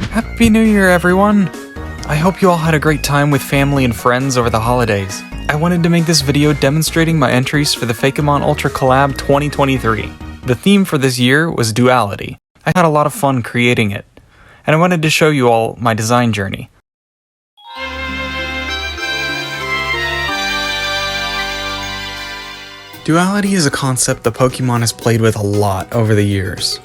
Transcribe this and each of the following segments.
Happy New Year, everyone! I hope you all had a great time with family and friends over the holidays. I wanted to make this video demonstrating my entries for the Fakemon Ultra Collab 2023. The theme for this year was duality. I had a lot of fun creating it, and I wanted to show you all my design journey. Duality is a concept that Pokemon has played with a lot over the years.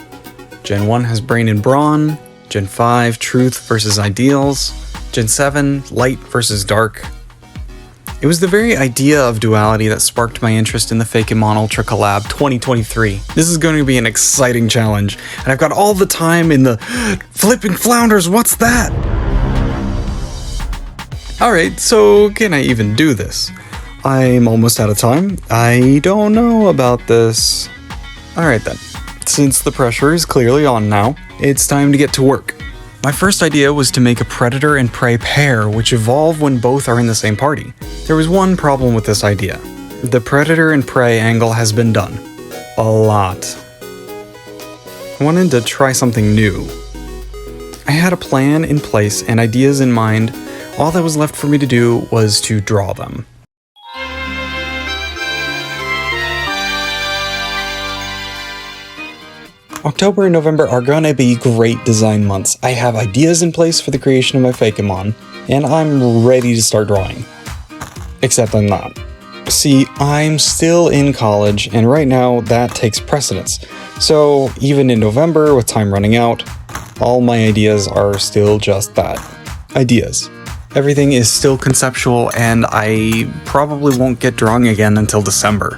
Gen 1 has Brain and Brawn, Gen 5 Truth versus Ideals, Gen 7 Light versus Dark. It was the very idea of duality that sparked my interest in the Fakemon Ultra Collab 2023. This is going to be an exciting challenge, and I've got all the time in the flipping flounders, what's that? Alright, so can I even do this? I'm almost out of time. I don't know about this. Alright then, since the pressure is clearly on now, it's time to get to work. My first idea was to make a predator and prey pair which evolve when both are in the same party. There was one problem with this idea. The predator and prey angle has been done. A lot. I wanted to try something new. I had a plan in place and ideas in mind. All that was left for me to do was to draw them. October and November are gonna be great design months. I have ideas in place for the creation of my Fakemon, and I'm ready to start drawing. Except I'm not. See, I'm still in college, and right now that takes precedence. So even in November, with time running out, all my ideas are still just that. Ideas. Everything is still conceptual, and I probably won't get drawing again until December.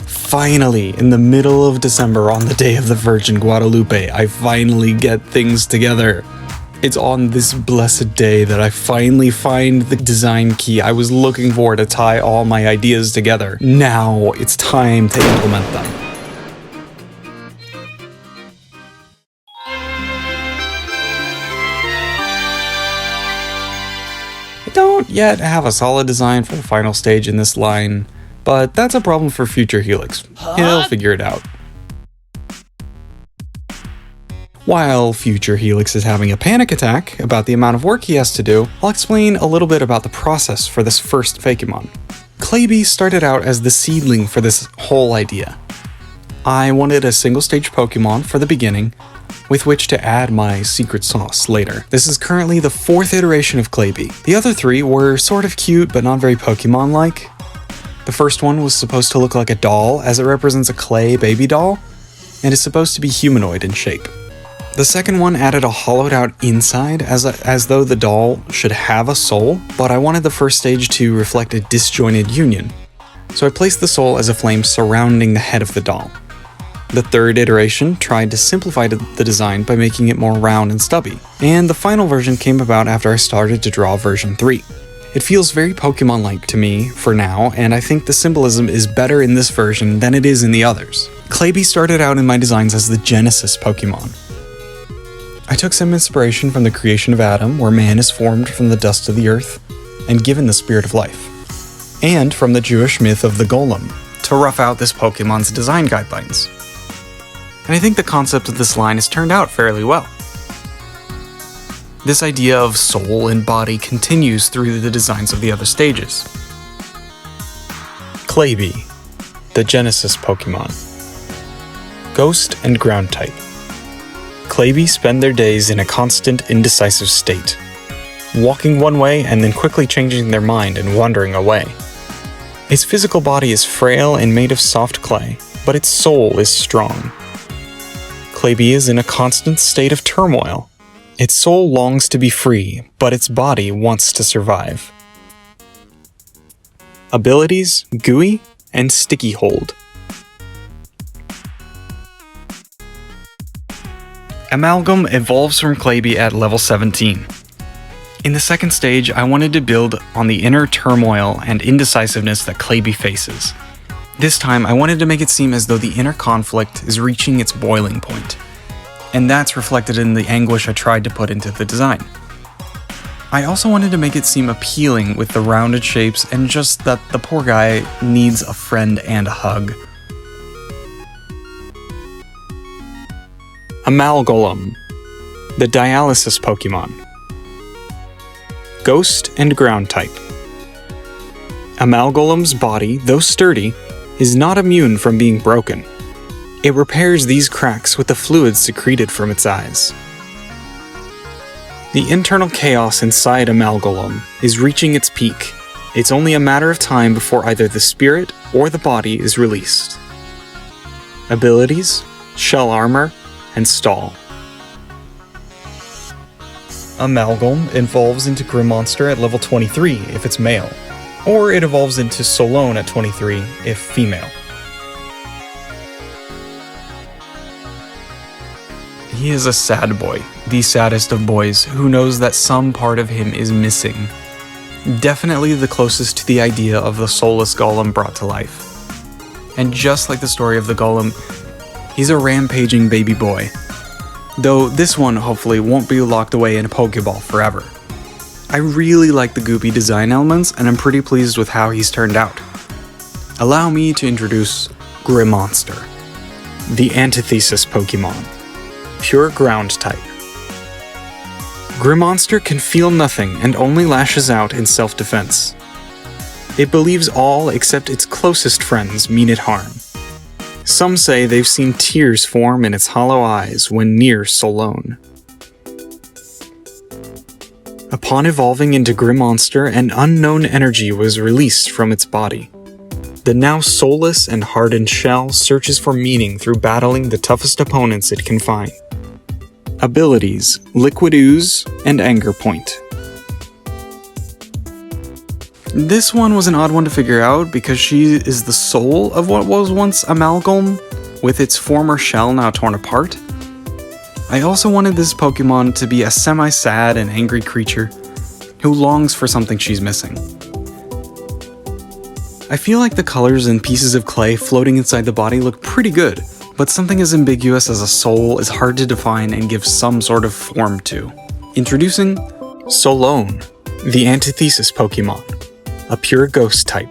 Finally, in the middle of December, on the day of the Virgin Guadalupe, I finally get things together. It's on this blessed day that I finally find the design key I was looking for to tie all my ideas together. Now it's time to implement them. I don't yet have a solid design for the final stage in this line, but that's a problem for future Helix. He'll figure it out. While future Helix is having a panic attack about the amount of work he has to do, I'll explain a little bit about the process for this first Fakemon. Claby started out as the seedling for this whole idea. I wanted a single stage Pokemon for the beginning, with which to add my secret sauce later. This is currently the 4th iteration of Claby. The other 3 were sort of cute but not very Pokemon-like. The first one was supposed to look like a doll, as it represents a clay baby doll, and is supposed to be humanoid in shape. The second one added a hollowed out inside, as though the doll should have a soul, but I wanted the first stage to reflect a disjointed union, so I placed the soul as a flame surrounding the head of the doll. The third iteration tried to simplify the design by making it more round and stubby, and the final version came about after I started to draw version 3. It feels very Pokemon-like to me for now, and I think the symbolism is better in this version than it is in the others. Claby started out in my designs as the Genesis Pokemon. I took some inspiration from the creation of Adam, where man is formed from the dust of the earth and given the spirit of life, and from the Jewish myth of the Golem, to rough out this Pokemon's design guidelines. And I think the concept of this line has turned out fairly well. This idea of soul and body continues through the designs of the other stages. Claby, the Genesis Pokemon. Ghost and Ground type. Claby spend their days in a constant, indecisive state, walking one way and then quickly changing their mind and wandering away. Its physical body is frail and made of soft clay, but its soul is strong. Claby is in a constant state of turmoil. Its soul longs to be free, but its body wants to survive. Abilities: Gooey and Sticky Hold. Amalgam evolves from Claby at level 17. In the second stage, I wanted to build on the inner turmoil and indecisiveness that Claby faces. This time, I wanted to make it seem as though the inner conflict is reaching its boiling point, and that's reflected in the anguish I tried to put into the design. I also wanted to make it seem appealing with the rounded shapes and just that the poor guy needs a friend and a hug. Amalgolem, the dialysis Pokemon. Ghost and ground type. Amalgolem's body, though sturdy, is not immune from being broken. It repairs these cracks with the fluid secreted from its eyes. The internal chaos inside Amalgolem is reaching its peak. It's only a matter of time before either the spirit or the body is released. Abilities, Shell Armor, and Stall. Amalgam evolves into Grimmonster at level 23 if it's male, or it evolves into Solone at 23 if female. He is a sad boy, the saddest of boys, who knows that some part of him is missing. Definitely the closest to the idea of the soulless golem brought to life. And just like the story of the golem, he's a rampaging baby boy. Though this one hopefully won't be locked away in a Pokeball forever. I really like the goopy design elements and I'm pretty pleased with how he's turned out. Allow me to introduce Grimmonster, the antithesis Pokemon. Pure ground type. Grimmonster can feel nothing and only lashes out in self-defense. It believes all except its closest friends mean it harm. Some say they've seen tears form in its hollow eyes when near Solone. Upon evolving into Grimmonster, an unknown energy was released from its body. The now soulless and hardened shell searches for meaning through battling the toughest opponents it can find. Abilities, Liquid Ooze and Anger Point. This one was an odd one to figure out because she is the soul of what was once Amalgam, with its former shell now torn apart. I also wanted this Pokemon to be a semi-sad and angry creature who longs for something she's missing. I feel like the colors and pieces of clay floating inside the body look pretty good, but something as ambiguous as a soul is hard to define and give some sort of form to. Introducing Solone, the antithesis Pokemon, a pure ghost type.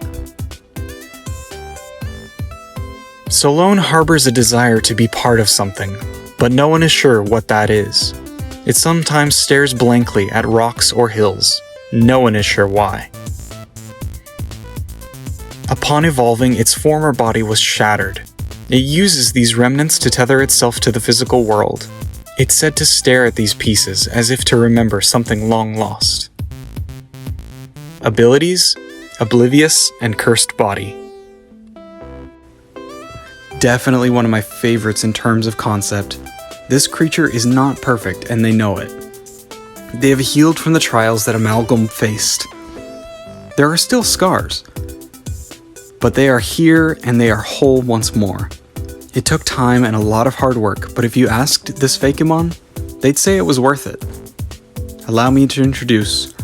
Solone harbors a desire to be part of something, but no one is sure what that is. It sometimes stares blankly at rocks or hills. No one is sure why. Upon evolving, its former body was shattered. It uses these remnants to tether itself to the physical world. It's said to stare at these pieces as if to remember something long lost. Abilities, Oblivious and Cursed Body. Definitely one of my favorites in terms of concept. This creature is not perfect and they know it. They have healed from the trials that Amalgam faced. There are still scars, but they are here and they are whole once more. It took time and a lot of hard work, but if you asked this Fakemon, they'd say it was worth it. Allow me to introduce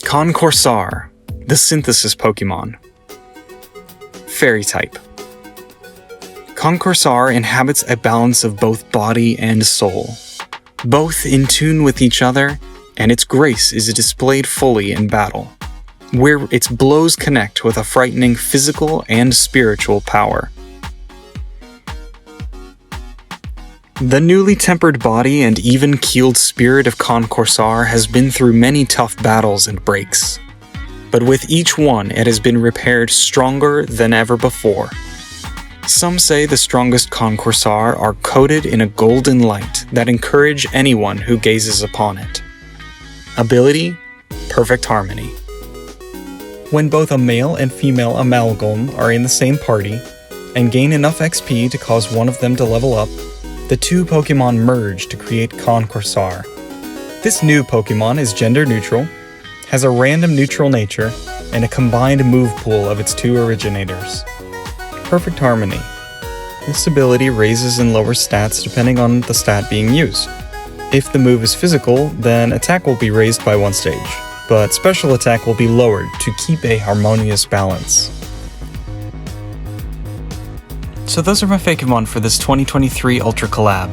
Concorsar, the synthesis Pokemon. Fairy type. Concorsar inhabits a balance of both body and soul, both in tune with each other, and its grace is displayed fully in battle, where its blows connect with a frightening physical and spiritual power. The newly tempered body and even-keeled spirit of Concorsar has been through many tough battles and breaks, but with each one it has been repaired stronger than ever before. Some say the strongest Concorsar are coated in a golden light that encourage anyone who gazes upon it. Ability, Perfect Harmony. When both a male and female Amalgam are in the same party, and gain enough XP to cause one of them to level up, the two Pokemon merge to create Concorsar. This new Pokemon is gender neutral, has a random neutral nature, and a combined move pool of its two originators. Perfect Harmony. This ability raises and lowers stats depending on the stat being used. If the move is physical, then attack will be raised by one stage, but special attack will be lowered to keep a harmonious balance. So those are my Fakemon for this 2023 Ultra Collab.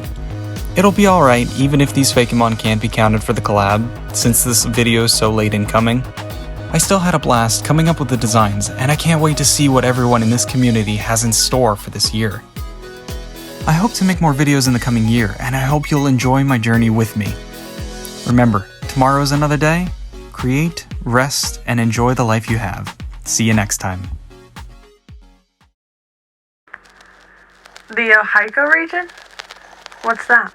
It'll be alright even if these Fakemon can't be counted for the collab, since this video is so late in coming. I still had a blast coming up with the designs, and I can't wait to see what everyone in this community has in store for this year. I hope to make more videos in the coming year, and I hope you'll enjoy my journey with me. Remember, tomorrow is another day. Create, rest, and enjoy the life you have. See you next time. The Ohio region? What's that?